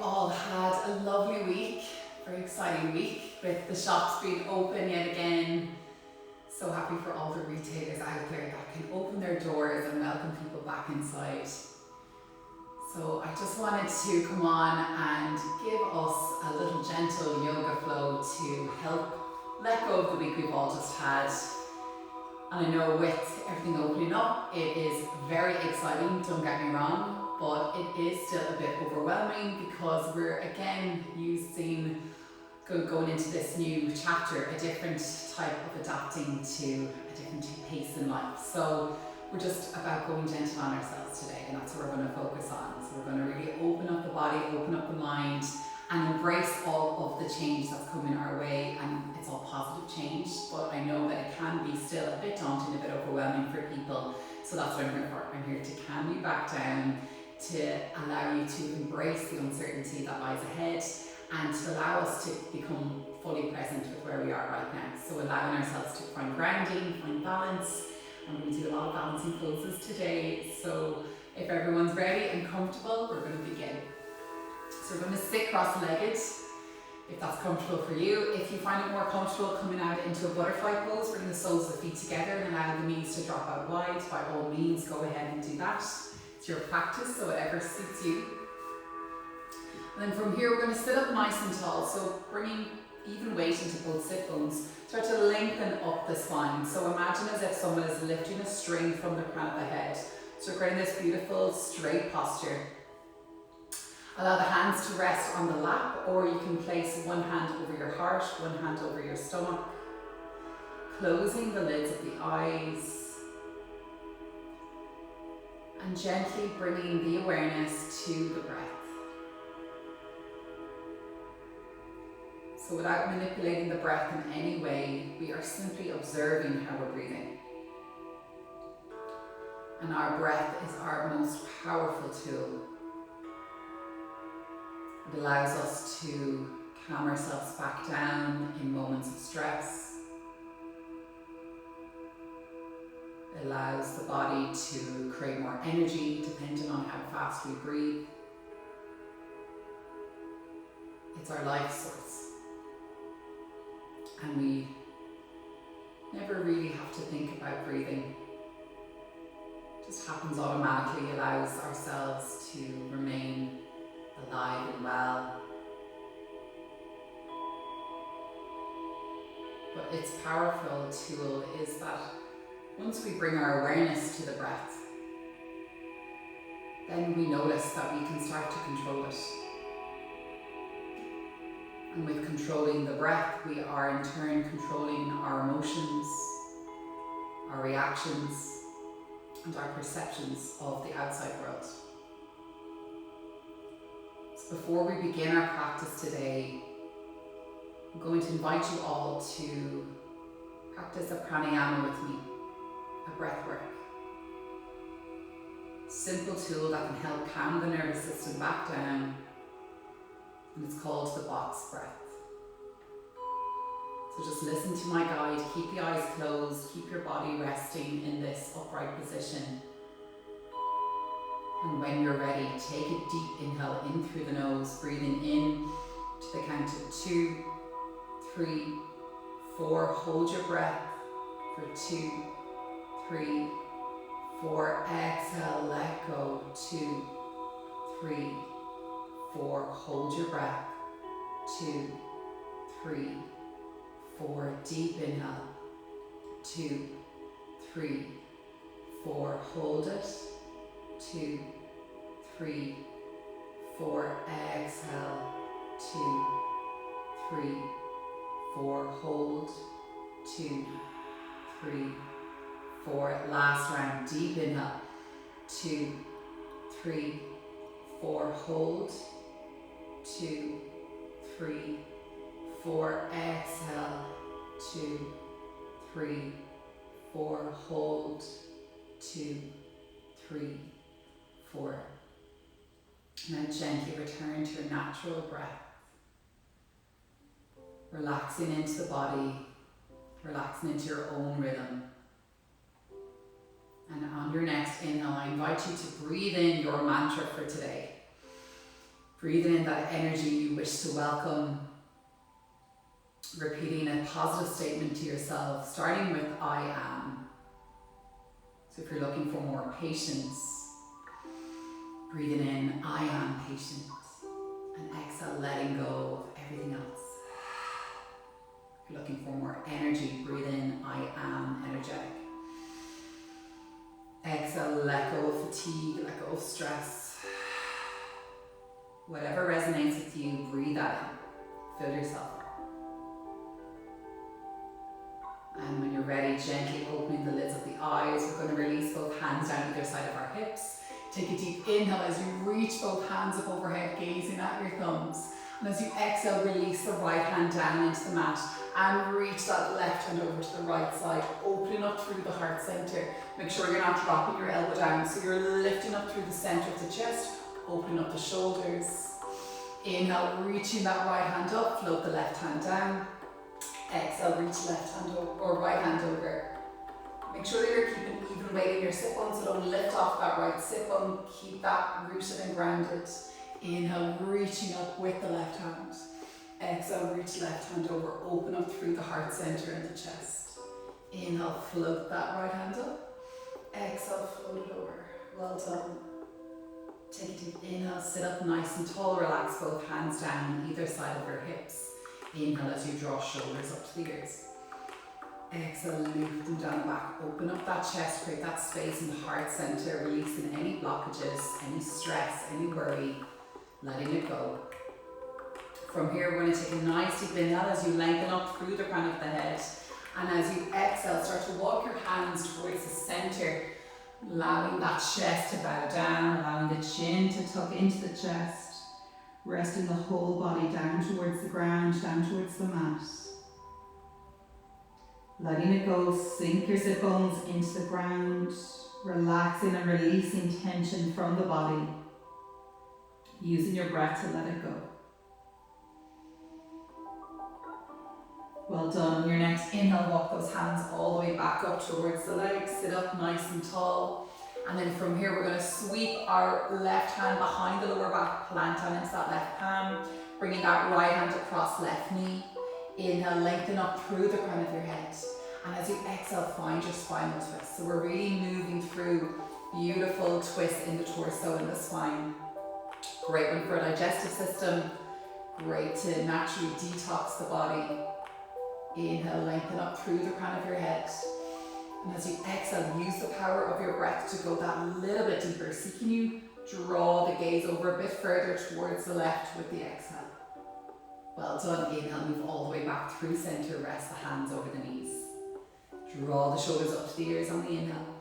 all had a lovely week, very exciting week with the shops being open yet again. So happy for all the retailers out there that can open their doors and welcome people back inside. So I just wanted to come on and give us a little gentle yoga flow to help let go of the week we've all just had. And I know with everything opening up, it is very exciting, don't get me wrong, but it is still a bit overwhelming because we're again going into this new chapter, a different type of adapting to a different pace in life. So we're just about going gentle on ourselves today, and that's what we're going to focus on. So we're going to really open up the body, open up the mind, and embrace all of the change that's coming our way. And it's all positive change, but I know that it can be still a bit daunting, a bit overwhelming for people. So that's what I'm here for. I'm here to calm you back down, to allow you to embrace the uncertainty that lies ahead, and to allow us to become fully present with where we are right now. So allowing ourselves to find grounding, find balance. I'm going to do a lot of balancing poses today. So if everyone's ready and comfortable, we're going to begin. So we're going to sit cross-legged, if that's comfortable for you. If you find it more comfortable coming out into a butterfly pose, bring the soles of the feet together and allow the knees to drop out wide. By all means, go ahead and do that. It's your practice, so whatever suits you. And then from here, we're going to sit up nice and tall. So bringing even weight into both sit bones. Start to lengthen up the spine. So imagine as if someone is lifting a string from the crown of the head. So creating this beautiful straight posture. Allow the hands to rest on the lap, or you can place one hand over your heart, one hand over your stomach. Closing the lids of the eyes. And gently bringing the awareness to the breath. So without manipulating the breath in any way, we are simply observing how we're breathing. And our breath is our most powerful tool. It allows us to calm ourselves back down in moments of stress. It allows the body to create more energy depending on how fast we breathe. It's our life source. And we never really have to think about breathing. It just happens automatically, allows ourselves to remain alive and well. But its powerful tool is that once we bring our awareness to the breath, then we notice that we can start to control it. And with controlling the breath, we are in turn controlling our emotions, our reactions, and our perceptions of the outside world. So before we begin our practice today, I'm going to invite you all to practice a pranayama with me, a breath work. Simple tool that can help calm the nervous system back down. And it's called the box breath. So just listen to my guide, keep the eyes closed, keep your body resting in this upright position. And when you're ready, take a deep inhale in through the nose, breathing in to the count of 2, 3, 4. Hold your breath for 2, 3, 4. Exhale, let go. 2, 3, 4. Hold your breath. 2, 3, 4. Deep inhale. 2, 3, 4. Hold it. 2, 3, 4. Exhale. 2, 3, 4. Hold. 2, 3, 4. Last round. Deep inhale. 2, 3, 4. Hold. 2, 3, 4. Exhale. 2, 3, 4. Hold. 2, 3, 4. Now gently return to your natural breath. Relaxing into the body, relaxing into your own rhythm. And on your next inhale, I invite you to breathe in your mantra for today. Breathing in that energy you wish to welcome. Repeating a positive statement to yourself, starting with I am. So if you're looking for more patience, breathing in, I am patient. And exhale, letting go of everything else. If you're looking for more energy, breathe in, I am energetic. Exhale, let go of fatigue, let go of stress. Whatever resonates with you, breathe that in. Fill yourself up. And when you're ready, gently opening the lids of the eyes, we're going to release both hands down either side of our hips. Take a deep inhale as you reach both hands up overhead, gazing at your thumbs. And as you exhale, release the right hand down into the mat and reach that left hand over to the right side, opening up through the heart center. Make sure you're not dropping your elbow down, so you're lifting up through the center of the chest, opening up the shoulders. Inhale, reaching that right hand up, float the left hand down. Exhale, reach left hand over, or right hand over. Make sure that you're keeping even weight in your sit bone, so don't lift off that right sit bone. Keep that rooted and grounded. Inhale, reaching up with the left hand. Exhale, reach left hand over, open up through the heart center and the chest. Inhale, float that right hand up. Exhale, float it over. Well done. Take a deep inhale, sit up nice and tall, relax both hands down on either side of your hips. Inhale as you draw shoulders up to the ears. Exhale, lift them down the back, open up that chest, create that space in the heart center, releasing any blockages, any stress, any worry, letting it go. From here, we're going to take a nice deep inhale as you lengthen up through the crown of the head. And as you exhale, start to walk your hands towards the center, allowing that chest to bow down, allowing the chin to tuck into the chest, resting the whole body down towards the ground, down towards the mat. Letting it go, sink your sit bones into the ground, relaxing and releasing tension from the body, using your breath to let it go. Well done. On your next inhale, walk those hands all the way back up towards the legs, sit up nice and tall. And then from here, we're going to sweep our left hand behind the lower back, plant down into that left palm, bringing that right hand across left knee. Inhale, lengthen up through the crown of your head. And as you exhale, find your spinal twist. So we're really moving through beautiful twists in the torso and the spine. Great one for a digestive system. Great to naturally detox the body. Inhale, lengthen up through the crown of your head. And as you exhale, use the power of your breath to go that little bit deeper. See, can you draw the gaze over a bit further towards the left with the exhale? Well done. Inhale, move all the way back through center. Rest the hands over the knees. Draw the shoulders up to the ears on the inhale.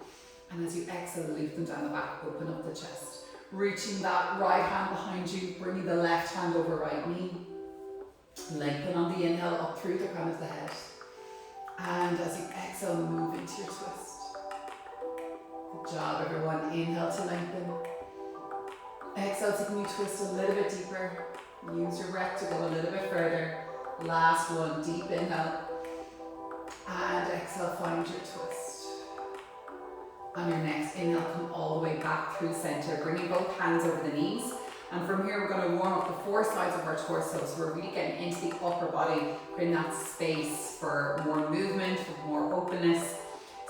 And as you exhale, loop them down the back, open up the chest. Reaching that right hand behind you, bringing the left hand over right knee. Lengthen on the inhale up through the crown of the head. And as you exhale, move into your twist. Good job, everyone. Inhale to lengthen. Exhale, taking you twist a little bit deeper. Use your breath to go a little bit further. Last one, deep inhale. And exhale, find your twist. On your next inhale, come all the way back through center, bringing both hands over the knees. And from here, we're going to warm up the four sides of our torso. So we're really getting into the upper body, creating that space for more movement, for more openness.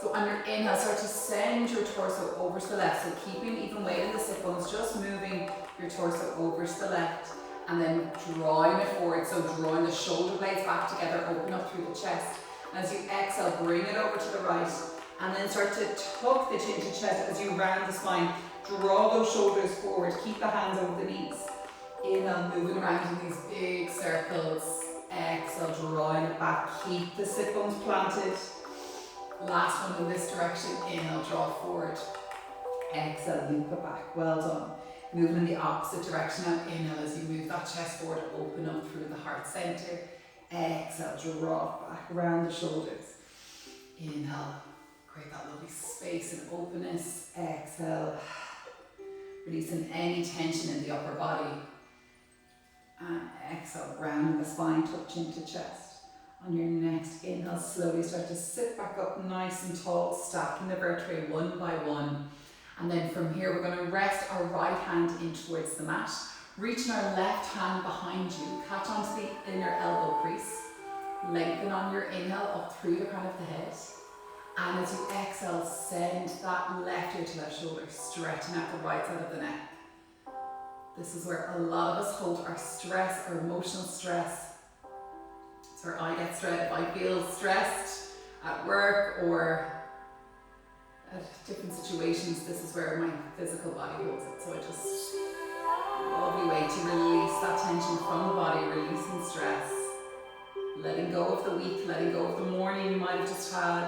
So on your inhale, start to send your torso over to the left. So keeping even weight in the sit bones, just moving your torso over to the left. And then drawing it forward. So drawing the shoulder blades back together, open up through the chest. And as you exhale, bring it over to the right. And then start to tuck the chin to chest as you round the spine. Draw those shoulders forward, keep the hands over the knees. Inhale, moving around in these big circles. Exhale, drawing it back. Keep the sit bones planted. Last one in this direction. Inhale, draw forward. Exhale, loop it back. Well done. Moving in the opposite direction now. Inhale as you move that chest forward, open up through the heart center. Exhale, draw back around the shoulders. Inhale, create that lovely space and openness. Exhale. Releasing any tension in the upper body. And exhale, rounding the spine, touching to chest. On your next inhale, slowly start to sit back up nice and tall, stacking the vertebrae one by one. And then from here, we're going to rest our right hand in towards the mat. Reaching our left hand behind you, catch onto the inner elbow crease. Lengthen on your inhale up through the crown of the head. And as you exhale, send that left ear to that shoulder, stretching out the right side of the neck. This is where a lot of us hold our stress, our emotional stress. It's where I get stressed. If I feel stressed at work or at different situations, this is where my physical body holds it. So a lovely way to release that tension from the body, releasing stress, letting go of the week, letting go of the morning you might have just had.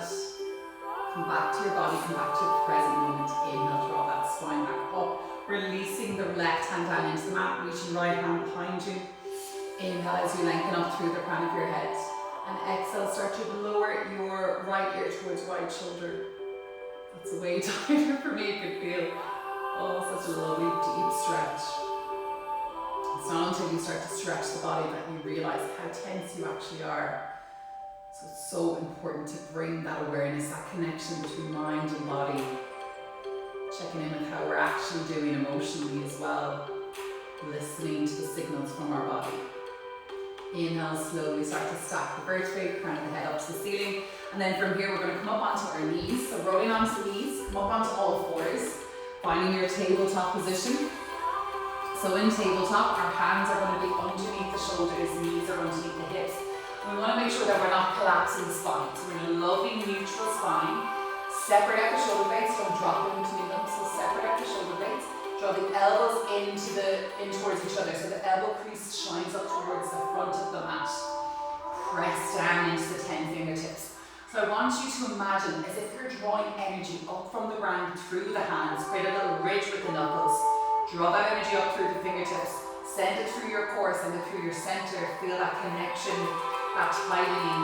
Come back to your body, come back to the present moment. Inhale, draw that spine back up. Releasing the left hand down into the mat, reaching right hand behind you. Inhale as you lengthen up through the crown of your head. And exhale, start to lower your right ear towards right shoulder. That's way tighter for me, you could feel. Oh, such a lovely deep stretch. It's not until you start to stretch the body that you realise how tense you actually are. So it's so important to bring that awareness, that connection between mind and body. Checking in with how we're actually doing emotionally as well. Listening to the signals from our body. Inhale, slowly start to stack the vertebrae, crown of the head up to the ceiling. And then from here, we're going to come up onto our knees. So rolling onto the knees, come up onto all fours, finding your tabletop position. So in tabletop, our hands are going to be underneath the shoulders, knees are underneath the hips. And we want to make sure that we're not collapsing the spine. So we're in a lovely neutral spine. Separate out the shoulder blades, don't drop them between them. So separate out the shoulder blades. Draw the elbows in towards each other. So the elbow crease shines up towards the front of the mat. Press down into the 10 fingertips. So I want you to imagine as if you're drawing energy up from the ground through the hands. Create a little ridge with the knuckles. Draw that energy up through the fingertips. Send it through your core, send it through your center. Feel that connection, that tightening.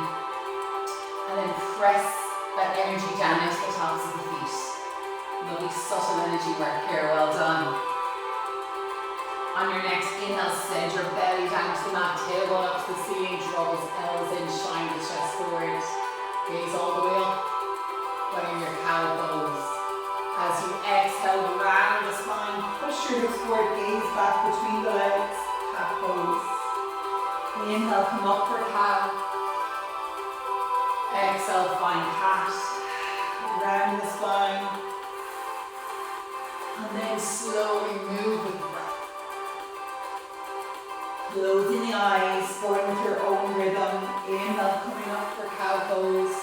And then press that energy down into the tops of the feet. Lovely subtle energy work here, well done. On your next inhale, send your belly down to the mat, tailbone up to the ceiling, draw those elbows in, shine the chest forward. Gaze all the way up, playing your cow pose. As you exhale, round the spine, push your hips forward, gaze back between the legs, cat pose. Inhale, come up for cow. Exhale, find cat. Round the spine. And then slowly move with the breath. Closing the eyes, going with your own rhythm. Inhale, coming up for cow pose.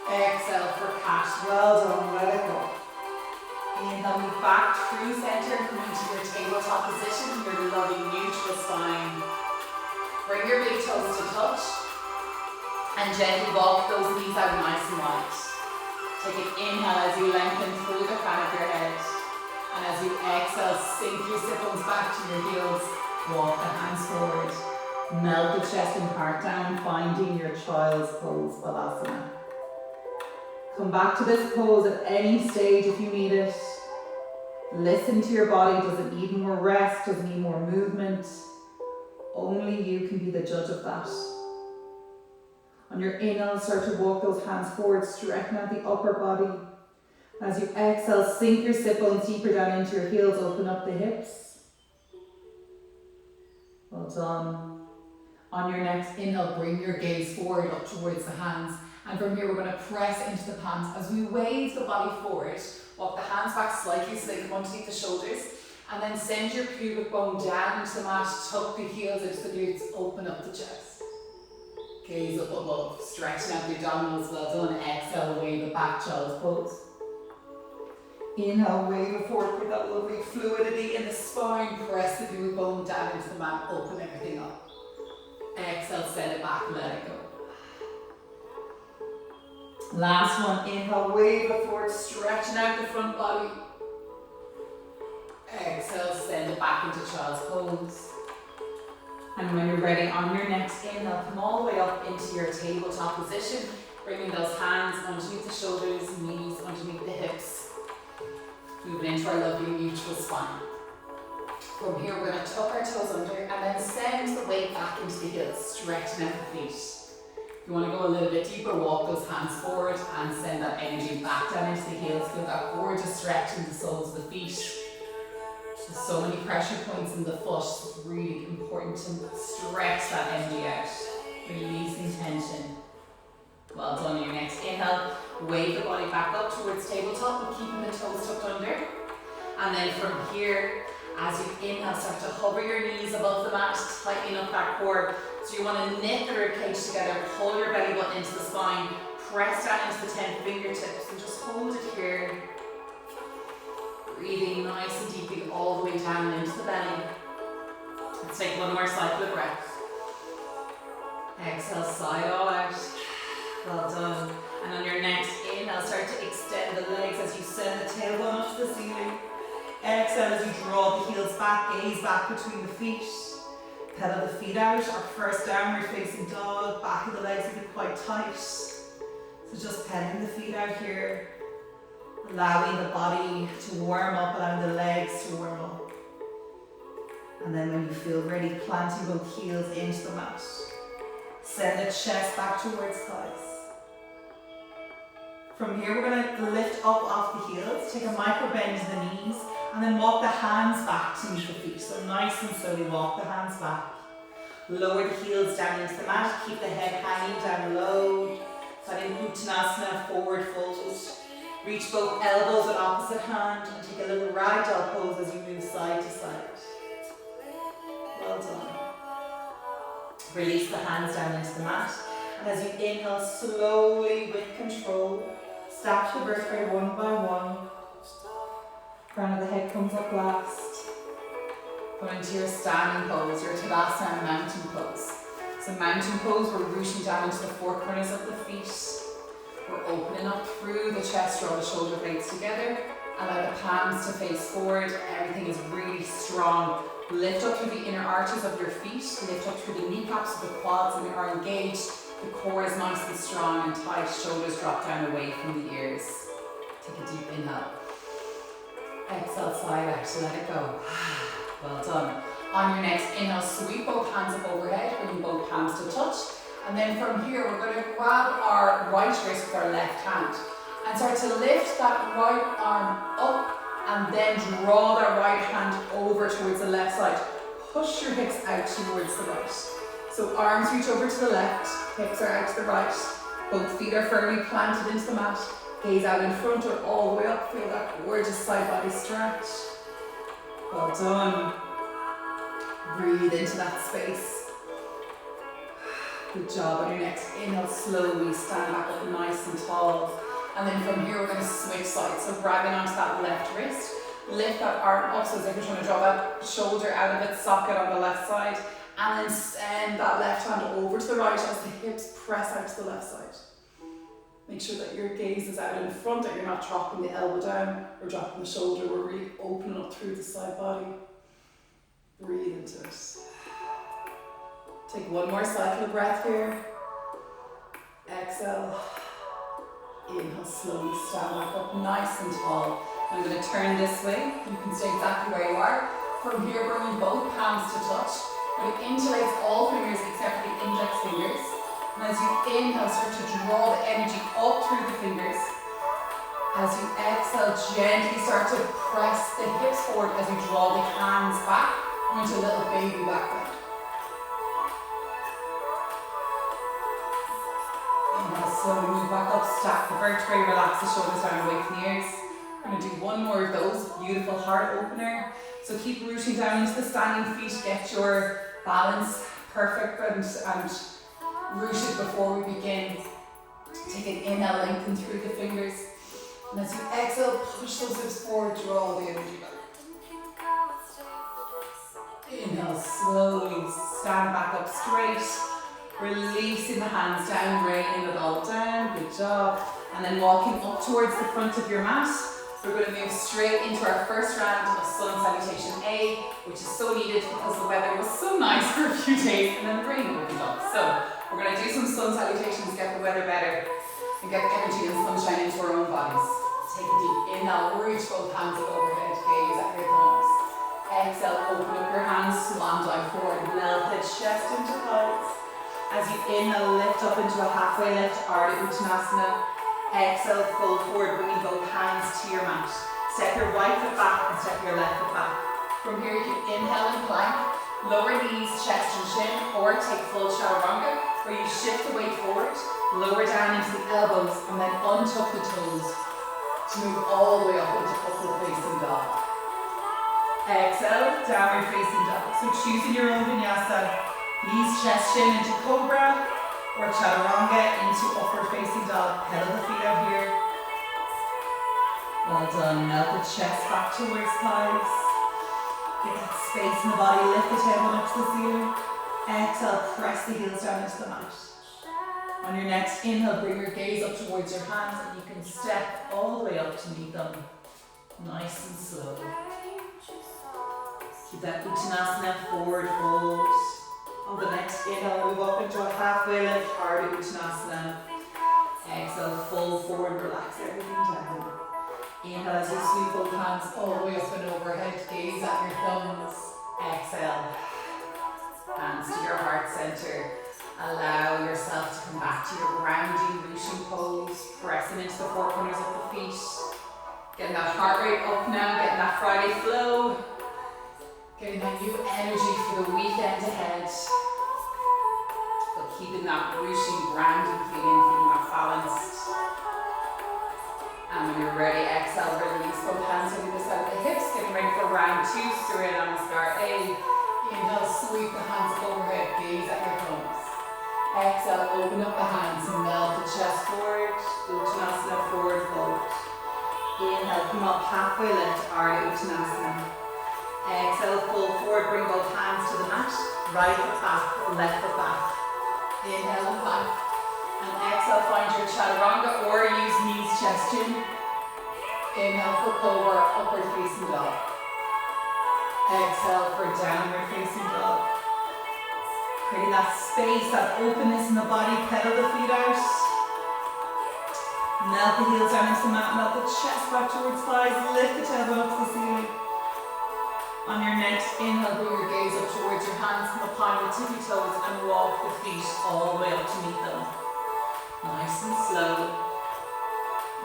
Exhale for cat. Well done, let it go. Inhale, move back through center, come into your tabletop position, your lovely neutral spine. Bring your big toes to touch. And gently walk those knees out nice and wide. Take an inhale as you lengthen through the crown of your head. And as you exhale, sink your sit bones back to your heels. Walk the hands forward. Melt the chest and heart down, finding your child's pose, Balasana. Come back to this pose at any stage if you need it. Listen to your body. Does it need more rest? Does it need more movement? Only you can be the judge of that. On your inhale, start to walk those hands forward, stretching out the upper body. As you exhale, sink your sit bones deeper down into your heels, open up the hips. Well done. On your next inhale, bring your gaze forward up towards the hands. And from here, we're going to press into the palms. As we wave the body forward, walk the hands back slightly so they come underneath the shoulders. And then send your pubic bone down into the mat, tuck the heels into the glutes, open up the chest. Gaze up above, stretching out the abdominals, well done. Exhale, wave it back, child's pose. Inhale, wave it forward with that lovely fluidity in the spine. Press the pubic bone down into the mat, open everything up. Exhale, send it back, let it go. Last one, inhale, wave it forward, stretching out the front body. Exhale, send it back into child's pose. And when you're ready, on your next inhale, come all the way up into your tabletop position, bringing those hands underneath the shoulders, knees underneath the hips. Moving into our lovely neutral spine. From here, we're going to tuck our toes under and then send the weight back into the heels, stretching out the feet. If you want to go a little bit deeper, walk those hands forward and send that energy back down into the heels. Feel that gorgeous stretch in the soles of the feet. There's so many pressure points in the foot, so it's really important to stretch that energy out, releasing tension. Well done. On your next inhale, wave the body back up towards tabletop, but keeping the toes tucked under. And then from here, as you inhale, start to hover your knees above the mat, tightening up that core. So you want to knit the rib cage together, pull your belly button into the spine, press down into the 10 fingertips, and just hold it here. Breathing nice and deeply all the way down into the belly. Let's take one more cycle of breath. Exhale, sigh all out. Well done. And on your next inhale, start to extend the legs as you send the tailbone up to the ceiling. Exhale as you draw the heels back, gaze back between the feet. Pedal the feet out. Our first downward facing dog. Back of the legs will be quite tight. So just pedaling the feet out here. Allowing the body to warm up, allowing the legs to warm up. And then when you feel ready, planting both heels into the mat. Send the chest back towards thighs. From here, we're going to lift up off the heels, take a micro bend to the knees, and then walk the hands back to meet the feet. So nice and slowly walk the hands back. Lower the heels down into the mat, keep the head hanging down low. Sitting Uttanasana, forward fold. Reach both elbows with opposite hand and take a little ragdoll pose as you move side to side. Well done. Release the hands down into the mat. And as you inhale, slowly with control, stack the vertebrae one by one. Crown of the head comes up last. Go into your standing pose, your Tadasana mountain pose. So mountain pose, we're rooting down into the four corners of the feet. We're opening up through the chest, draw the shoulder blades together. Allow the palms to face forward. Everything is really strong. Lift up through the inner arches of your feet. Lift up through the kneecaps, so the quads are engaged. The core is nice and strong and tight. Shoulders drop down away from the ears. Take a deep inhale. Exhale, side out, let it go. Well done. On your next inhale, sweep both hands up overhead, bring both palms to touch. And then from here, we're going to grab our right wrist with our left hand and start to lift that right arm up and then draw that right hand over towards the left side. Push your hips out towards the right. So arms reach over to the left, hips are out to the right. Both feet are firmly planted into the mat. Gaze out in front or all the way up. Feel that gorgeous side body stretch. Well done. Breathe into that space. Good job. On your next inhale, slowly stand back up nice and tall. And then from here, we're going to switch sides. So grabbing onto that left wrist, lift that arm up so as if you're trying to draw that shoulder out of its socket on the left side. And then send that left hand over to the right as the hips press out to the left side. Make sure that your gaze is out in front, that you're not dropping the elbow down or dropping the shoulder. We're really opening up through the side body. Breathe into it. Take one more cycle of breath here. Exhale. Inhale, slowly stand back up nice and tall. I'm going to turn this way. You can stay exactly where you are. From here, bringing both palms to touch. We're going to interlace all fingers except for the index fingers. And as you inhale, start to draw the energy up through the fingers. As you exhale, gently start to press the hips forward as you draw the hands back into a little baby back bend. Inhale, slowly move back up, stack the vertebrae, relax the shoulders down away from the ears. We're going to do one more of those, beautiful heart opener. So keep rooting down into the standing feet, get your balance perfect and rooted before we begin. Take an inhale, lengthen through the fingers. And as you exhale, push those hips forward, draw the energy back. Inhale, slowly stand back up straight. Releasing the hands down, raining it all down. Good job. And then walking up towards the front of your mat. We're going to move straight into our first round of Sun Salutation A, which is so needed because the weather was so nice for a few days and then the rain opened up. So we're going to do some Sun Salutations, get the weather better and get the energy and sunshine into our own bodies. Take a deep inhale, reach both hands up overhead, gaze at your thumbs. Exhale, open up your hands, swan dive forward, melt the chest into thighs. As you inhale, lift up into a halfway lift, Ardha Uttanasana. Exhale, fold forward, bringing both hands to your mat. Step your right foot back and step your left foot back. From here you can inhale and plank, lower knees, chest and chin, or take full chaturanga, where you shift the weight forward, lower down into the elbows, and then untuck the toes to move all the way up into upward facing dog. Exhale, downward facing dog. So choosing your own vinyasa, knees, chest, chin into cobra, or chaturanga into upward facing dog. Pedal the feet out here. Well done. Melt the chest back towards thighs. Get that space in the body. Lift the tailbone up to the ceiling. Exhale, press the heels down into the mat. On your next inhale, bring your gaze up towards your hands, and you can step all the way up to meet them. Nice and slow. Keep that Uttanasana, forward fold. On the next inhale, move up into a halfway lift, Ardha Uttanasana. Exhale, full forward, relax everything down. Inhale as you sweep both hands all the way up and overhead, gaze at your thumbs. Exhale, hands to your heart center. Allow yourself to come back to your grounding, Rushin pose, pressing into the four corners of the feet. Getting that heart rate up now, getting that Friday flow. Getting that new energy for the weekend ahead. But keeping that Rushin grounding feeling that balanced. And when you're ready, exhale, release both hands over the side of the hips. Getting ready for round two, Surya Namaskar A. Inhale, sweep the hands overhead, gaze at your thumbs. Exhale, open up the hands and melt the chest forward. Uttanasana, forward fold. Inhale, come up halfway lift, Ardha Uttanasana. Exhale, full forward, bring both hands to the mat. Right foot back, left foot back. Inhale and back. And exhale, find your chaturanga or use knees, chest, chin. Inhale for cobra, upward facing dog. Exhale for downward facing dog. Creating that space, that openness in the body, pedal the feet out. Melt the heels down into the mat, melt the chest back towards thighs, lift the tailbone up to the ceiling. On your next inhale, bring your gaze up towards your hands, come up high with tippy toes and walk the feet all the way up to meet them. Nice and slow.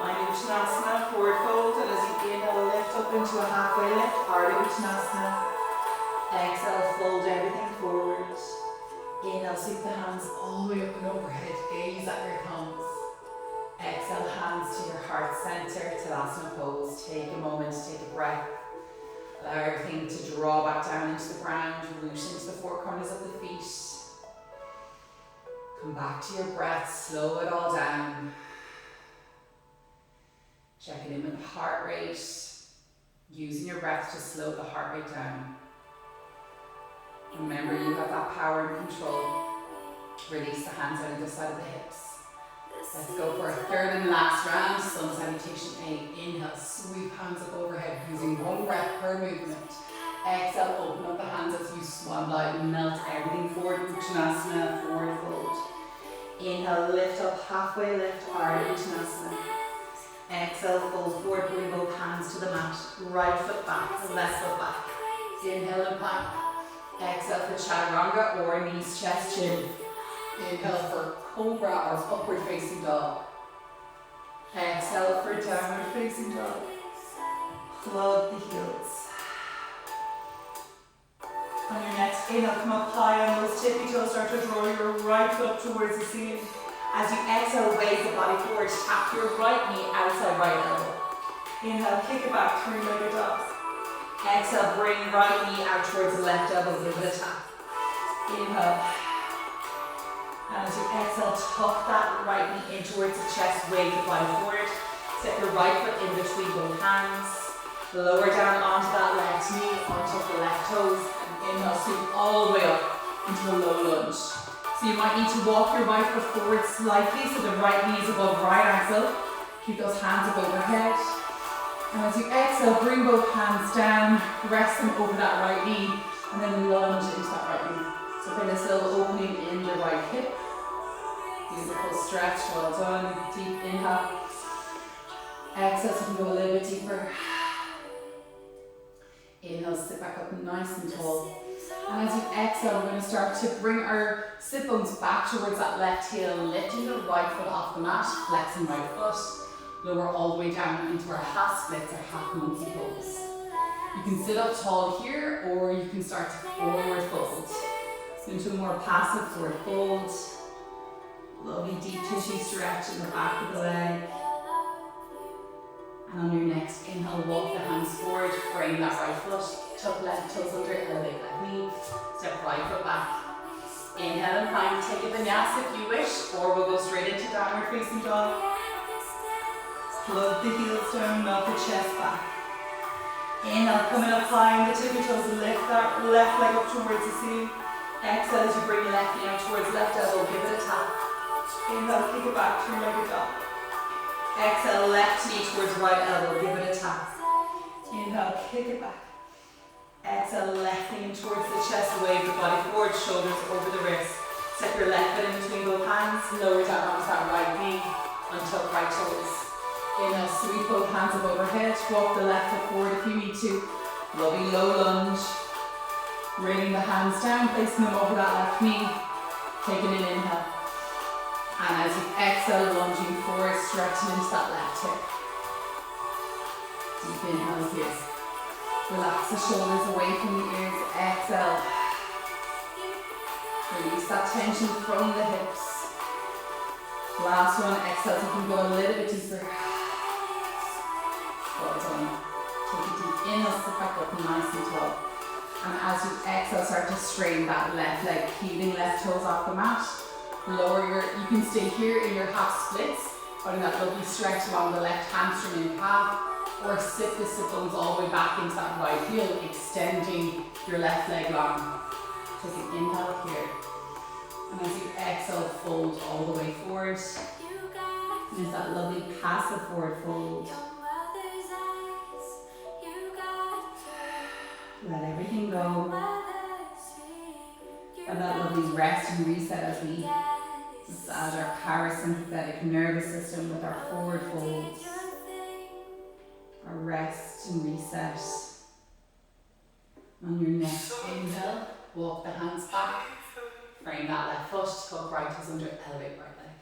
Find Uttanasana, forward fold, and as you inhale, lift up into a halfway lift, Ardha Uttanasana. Exhale, fold everything forward. Inhale, sweep the hands all the way up and overhead, gaze at your thumbs. Exhale, hands to your heart center, Tadasana pose. Take a moment, take a breath. Allow everything to draw back down into the ground, root into the four corners of the feet. Come back to your breath, slow it all down. Checking in with the heart rate, using your breath to slow the heart rate down. Remember, you have that power and control. Release the hands out either side of the hips. Let's go for a third and last round. Sun salutation A. Inhale, sweep hands up overhead using one breath per movement. Exhale, open up the hands as you swan dive and melt everything forward. Uttanasana, forward fold. Inhale, lift up, halfway lift, Ardha Uttanasana. Exhale, fold forward, bring both hands to the mat. Right foot back, left foot back. Inhale and plank. Exhale for chaturanga or knees, chest, chin. Inhale for cobra or upward facing dog. Exhale for downward facing dog. Plug the heels. On your next inhale, come up high on those tippy toes. Start to draw your right foot up towards the ceiling. As you exhale, raise the body forward. Tap your right knee outside right elbow. Inhale, kick it back, three-legged dogs. Exhale, bring right knee out towards the left elbow. Give it a tap. Inhale. And as you exhale, tuck that right knee in towards the chest, wave the body forward. Set your right foot in between both hands. Lower down onto that left knee, onto the left toes. And inhale, sweep all the way up into a low lunge. So you might need to walk your right foot forward slightly so the right knee is above right ankle. Keep those hands up overhead. And as you exhale, bring both hands down, rest them over that right knee, and then lunge into that right knee. So kind of still opening in the right hip. Beautiful stretch, well done. Deep inhale. Exhale, so you can go a little bit deeper. Inhale, sit back up nice and tall. And as you exhale, we're going to start to bring our sit bones back towards that left heel, lifting the right foot off the mat, flexing right foot. Lower all the way down into our half splits, our half monkey pose. You can sit up tall here, or you can start to forward fold. So into a more passive forward fold. Lovely deep tissue stretch in the back of the leg. And on your next inhale, walk the hands forward, frame that right foot, tuck left toes under, elevate left knee, step right foot back. Inhale and find, take a vinyasa if you wish, or we'll go straight into downward facing dog. Plug the heels down, melt the chest back. Inhale, coming up high on the tippy toes, lift that left leg up towards the ceiling. Exhale as you bring left knee up towards left elbow, give it a tap. Inhale, kick it back, three-legged dog. Exhale, left knee towards right elbow, give it a tap. Inhale, kick it back. Exhale, left knee in towards the chest, wave the body forward, shoulders over the wrist. Step your left foot in between both hands, lower down onto that right knee, untuck right toes. Inhale, sweep both hands up overhead, walk the left foot forward if you need to. Lovely low lunge. Bringing the hands down, placing them over that left knee. Taking an inhale. And as you exhale, lunging forward, stretching into that left hip. Deep inhale here. Relax the shoulders away from the ears. Exhale. Release that tension from the hips. Last one, exhale, so you can go a little bit deeper. Well done. Take a deep inhale, sit back up nice and tall. And as you exhale, start to straighten that left leg, keeping left toes off the mat. You can stay here in your half splits, putting that lovely stretch along the left hamstring and calf, or sit the sit bones all the way back into that right heel, extending your left leg long. Take an inhale here. And as you exhale, fold all the way forward. And it's that lovely passive forward fold. Let everything go. And that lovely rest and reset as we massage our parasympathetic nervous system with our forward folds. Our rest and reset. On your next inhale, walk the hands back. Frame that left foot, tuck right toes under, elevate right leg.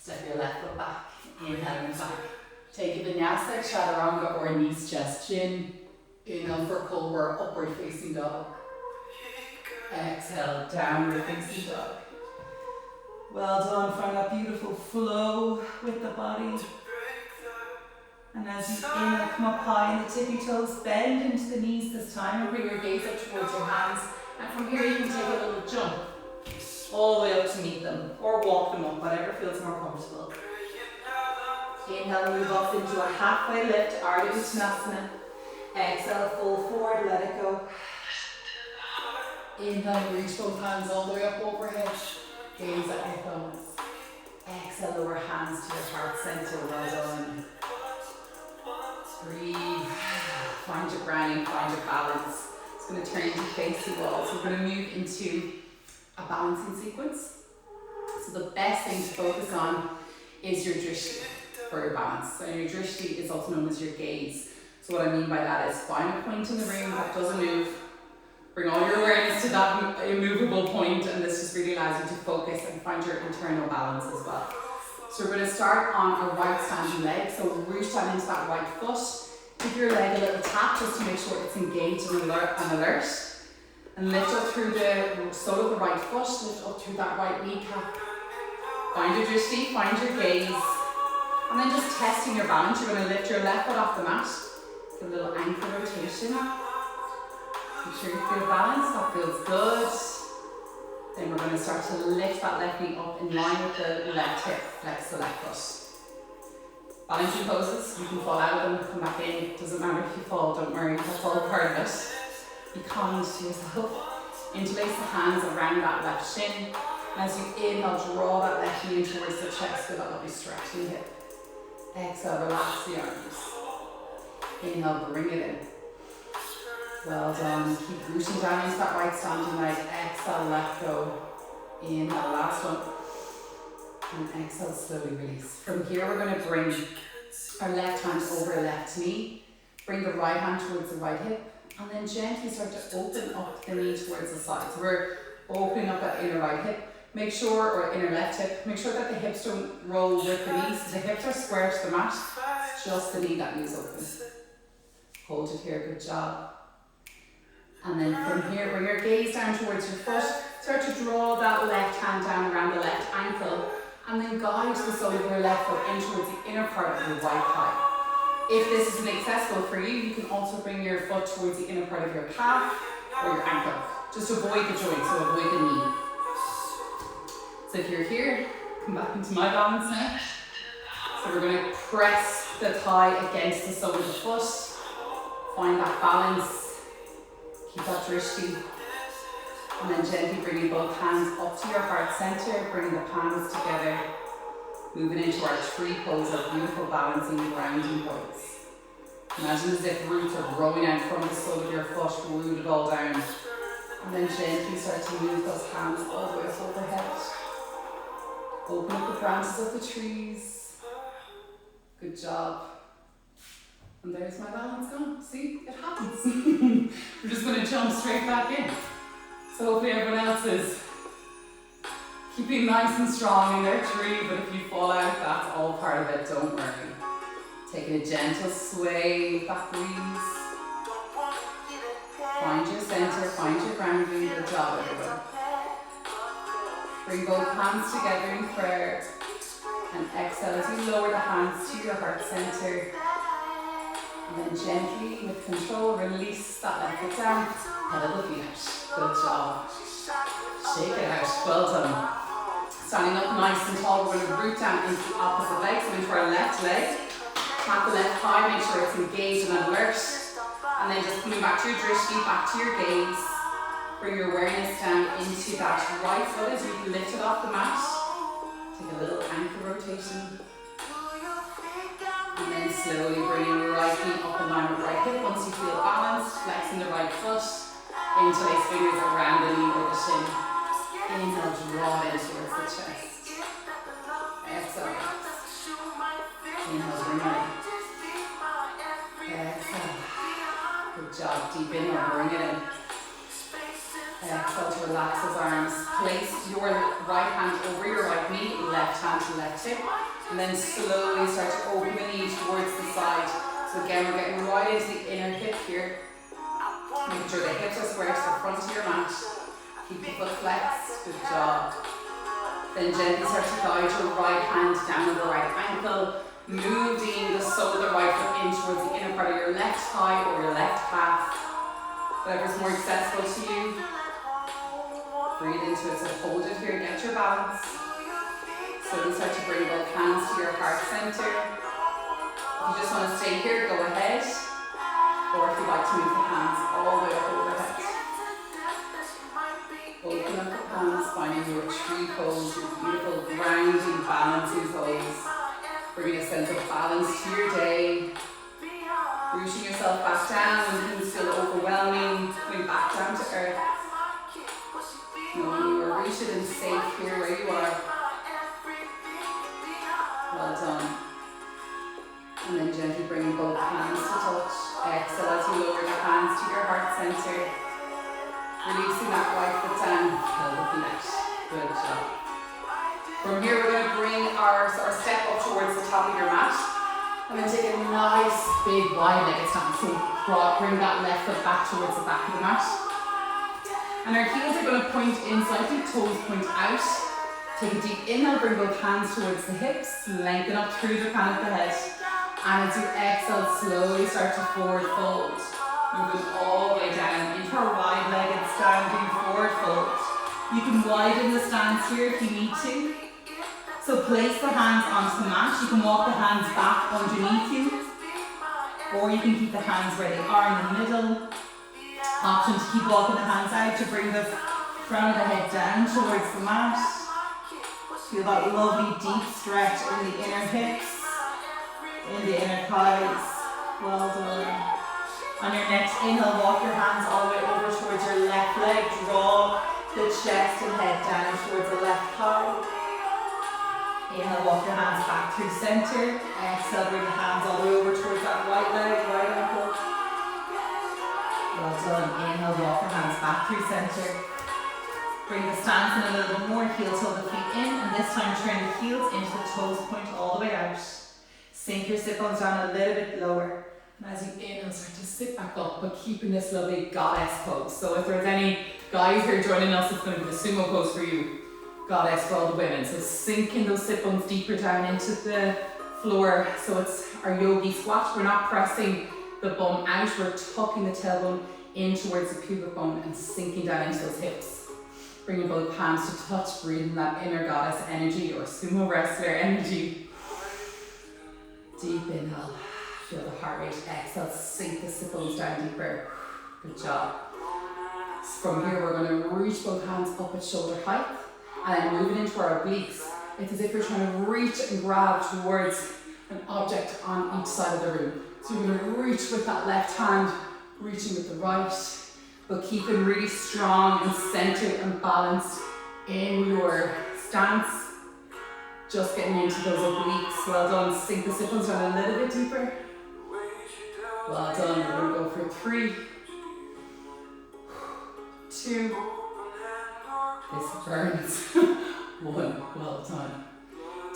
Step your left foot back, inhale and back. Take a vinyasa, chaturanga or knees, chest, chin. Inhale for cobra, upward facing dog. Exhale, downward facing dog. Well done, find that beautiful flow with the body. And as you inhale, come up high in the tippy toes, bend into the knees this time and bring your gaze up towards your hands. And from here you can take a little jump all the way up to meet them, or walk them up, whatever feels more comfortable. Inhale, move up into a halfway lift, Ardha Uttanasana. Exhale, fold forward, let it go. Inhale, reach both hands all the way up overhead. Gaze at your thumbs. Exhale, lower hands to your heart center, well done. Breathe. Find your grounding, find your balance. It's going to turn into face the wall. So we're going to move into a balancing sequence. So the best thing to focus on is your drishti for your balance. So your drishti is also known as your gaze. So what I mean by that is find a point in the room that doesn't move. Bring all your awareness to that immovable point, and this just really allows you to focus and find your internal balance as well. So we're going to start on our right standing leg. So reach down into that right foot. Give your leg a little tap just to make sure it's engaged and alert. And lift up through the sole of the right foot, lift up through that right kneecap. Find your drishti, find your gaze. And then just testing your balance, you're going to lift your left foot off the mat. Give a little ankle rotation. Make sure you feel balanced, that feels good. Then we're going to start to lift that left knee up in line with the left hip, flex the left foot. Balancing poses, you can fall out of them, come back in. Doesn't matter if you fall, don't worry, that's all part of it. Be kind to yourself. Interlace the hands around that left shin. And as you inhale, draw that left knee towards the chest, feel that lovely stretch in the hip. Exhale, relax the arms. Inhale, bring it in. Well done. Keep rooting down into that right standing leg. Exhale, let go. Inhale, last one. And exhale, slowly release. From here, we're going to bring our left hand over left knee. Bring the right hand towards the right hip. And then gently start to open up the knee towards the side. So we're opening up that inner right hip. Make sure, or inner left hip, make sure that the hips don't roll with the knees. The hips are square to the mat. It's just the knee that moves open. Hold it here, good job. And then from here, bring your gaze down towards your foot. Start to draw that left hand down around the left ankle. And then guide the sole of your left foot in towards the inner part of your right thigh. If this is inaccessible for you, you can also bring your foot towards the inner part of your calf or your ankle. Just avoid the joint, so avoid the knee. So if you're here, come back into my balance now. So we're going to press the thigh against the sole of the foot. Find that balance. Keep that drishti. And then gently bringing both hands up to your heart center, bringing the palms together. Moving into our tree pose, our beautiful balancing grounding pose. Imagine as if roots are growing out from the sole of your foot, root it all down. And then gently start to move those hands all the way up overhead. Open up the branches of the trees. Good job. And there's my balance gone. See, it happens. We're just going to jump straight back in. So hopefully everyone else is keeping nice and strong in their tree, but if you fall out, that's all part of it, don't worry. Taking a gentle sway with that breeze. Find your center, find your grounding. Good job, everyone. Bring both hands together in prayer. And exhale as you lower the hands to your heart center. And then gently, with control, release that left foot down. Pedal the feet out. Good job. Shake it out. Well done. Standing up nice and tall, we're going to root down into the opposite leg, so into our left leg. Tap the left thigh, make sure it's engaged and alert. And then just coming back to your drishti, back to your gaze. Bring your awareness down into that right foot as you lift it off the mat. Take a little ankle rotation. And then slowly bring your right knee up in line with right hip. Once you feel balanced, flexing the right foot. Interlace fingers around the knee or the shin. Inhale, draw it in towards the chest. Exhale. Inhale, bring it in. Exhale. Good job. Deep inhale, bring it in. Exhale to relax those arms. Place your right hand over your right knee, left hand to left hip. And then slowly start to open the knee towards the side. So again, we're getting right into the inner hip here. Make sure the hips are square to the front of your mat. Keep the foot flexed. Good job. Then gently start to guide your right hand down the right ankle, moving the sole of the right foot in towards the inner part of your left thigh or your left calf. Whatever's more accessible to you. Breathe into it. So hold it here. Get your balance. Slowly start to bring both hands to your heart center. If you just want to stay here, go ahead. Or if you'd like to move the hands all the way up overhead. Open up the palms, finding your tree pose, your beautiful grounding, balancing pose. Bringing a sense of balance to your day. Rooting yourself back down when things feel overwhelming. Coming back down to earth. Knowing you are rooted and safe here where you are. Well done. And then gently bringing both hands to touch. Exhale as you lower the hands to your heart center. Releasing that right foot down. Pedal the feet out. Good job. From here we're going to bring our step up towards the top of your mat. And then take a nice big wide-legged stance. So bring that left foot back towards the back of the mat. And our heels are going to point in slightly, toes point out. Take a deep inhale, bring both hands towards the hips, lengthen up through the crown of the head. And as you exhale, slowly start to forward fold. Moving all the way down into our wide-legged standing forward fold. You can widen the stance here if you need to. So place the hands onto the mat. You can walk the hands back underneath you. Or you can keep the hands where they are in the middle. Option to keep walking the hands out to bring the crown of the head down towards the mat. Feel that lovely deep stretch in the inner hips, in the inner thighs. Well done. On your next inhale, walk your hands all the way over towards your left leg. Draw the chest and head down towards the left thigh. Inhale, walk your hands back through center. Exhale, bring the hands all the way over towards that right leg, right ankle. Well done. Inhale, walk your hands back through center. Bring the stance in a little bit more, heel toe the feet in, and this time turn the heels into the toes point all the way out. Sink your sit bones down a little bit lower. And as you inhale, start to sit back up, but keeping this lovely goddess pose. So if there's any guys here joining us, it's going to be the sumo pose for you. Goddess for all the women. So sinking those sit bones deeper down into the floor. So it's our yogi squat. We're not pressing the bum out, we're tucking the tailbone in towards the pubic bone and sinking down into those hips. Bringing both palms to touch, breathing that inner goddess energy or sumo wrestler energy. Deep inhale, feel the heart rate. Exhale, sink the sit bones down deeper. Good job. From here, we're going to reach both hands up at shoulder height and then moving into our obliques. It's as if you're trying to reach and grab towards an object on each side of the room. So you're going to reach with that left hand, reaching with the right, but keeping really strong and centered and balanced in your stance. Just getting into those obliques. Well done. Sink the sit bones down a little bit deeper. Well done. We're going to go for 3, 2, this burns. 1, well done.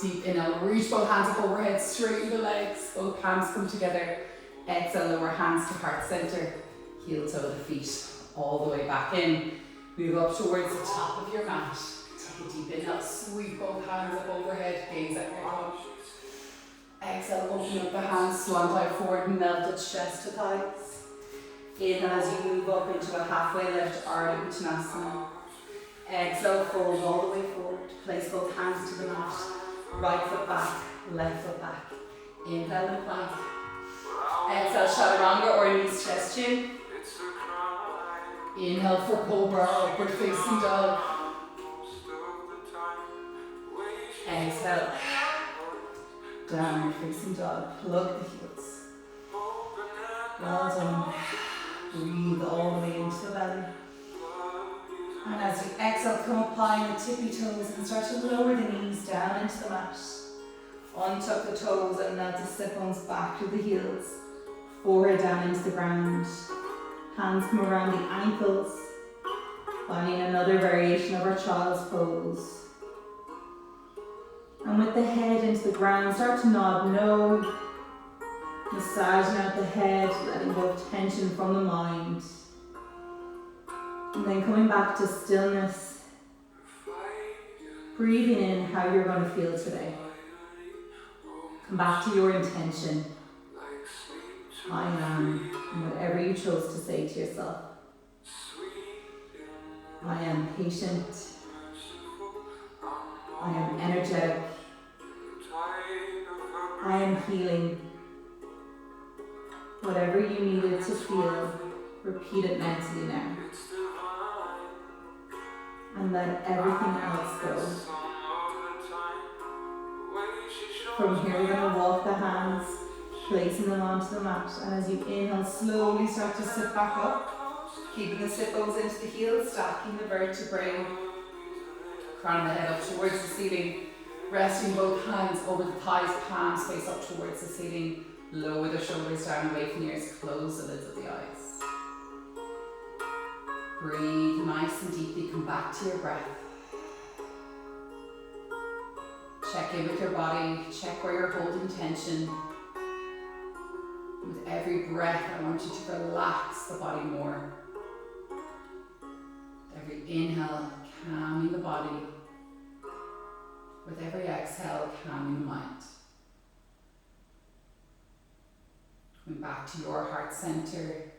Deep inhale, reach both hands up overhead, straighten the legs, both palms come together. Exhale, lower hands to heart center, heel toe the feet all the way back in. Move up towards the top of your mat. Take a deep inhale, sweep both hands up overhead, gaze at your tongue. Exhale, open up the hands, swan dive forward, melt the chest to thighs. Inhale as you move up into a halfway lift, Ardha Uttanasana. Exhale, fold all the way forward. Place both hands to the mat. Right foot back, left foot back. Inhale and plank. Exhale, chaturanga or knees, chest, chin. Inhale for cobra, upward facing dog. Exhale, downward facing dog. Plug the heels. Well done. Breathe all the way into the belly. And as you exhale, come applying the tippy toes and start to lower the knees down into the mat. Untuck the toes and melt the sit bones back to the heels. Forehead down into the ground. Hands come around the ankles. Finding another variation of our child's pose. And with the head into the ground, start to nod no. Massaging out the head, letting go of tension from the mind. And then coming back to stillness, breathing in how you're going to feel today. Come back to your intention. I am, and whatever you chose to say to yourself. I am patient. I am energetic. I am healing. Whatever you needed to feel, repeat it mentally now. And let everything else go. From here, we're going to walk the hands, placing them onto the mat. And as you inhale, slowly start to sit back up, keeping the sit bones into the heels, stacking the vertebrae, crown the head up towards the ceiling, resting both hands over the thighs, palms face up towards the ceiling, lower the shoulders down away from the ears, close the lids of the eyes. Breathe nice and deeply, come back to your breath. Check in with your body, check where you're holding tension. With every breath, I want you to relax the body more. Every inhale, calming the body. With every exhale, calming the mind. Coming back to your heart center.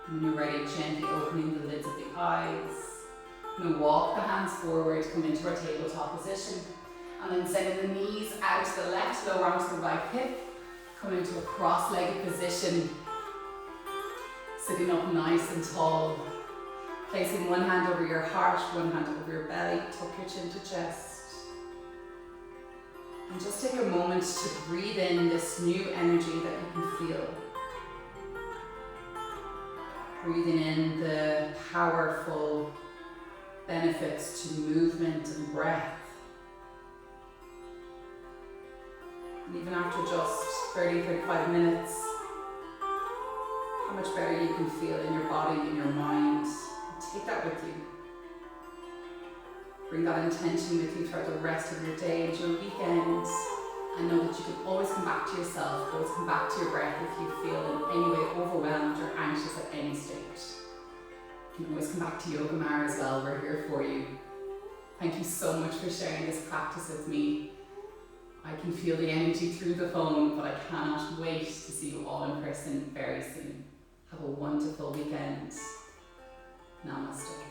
When you're ready, gently opening the lids of the eyes. I'm going to walk the hands forward, come into our tabletop position. And then sending the knees out to the left, lower arms to the right hip. Come into a cross-legged position. Sitting up nice and tall. Placing one hand over your heart, one hand over your belly. Tuck your chin to chest. And just take a moment to breathe in this new energy that you can feel. Breathing in the powerful benefits to movement and breath. And even after just 30-35 minutes, how much better you can feel in your body, in your mind. Take that with you. Bring that intention with you throughout the rest of your day and your weekend. And know that you can always come back to yourself, always come back to your breath if you feel in any way overwhelmed or anxious at any stage. You can always come back to Yoga Mara as well, we're here for you. Thank you so much for sharing this practice with me. I can feel the energy through the phone, but I cannot wait to see you all in person very soon. Have a wonderful weekend. Namaste.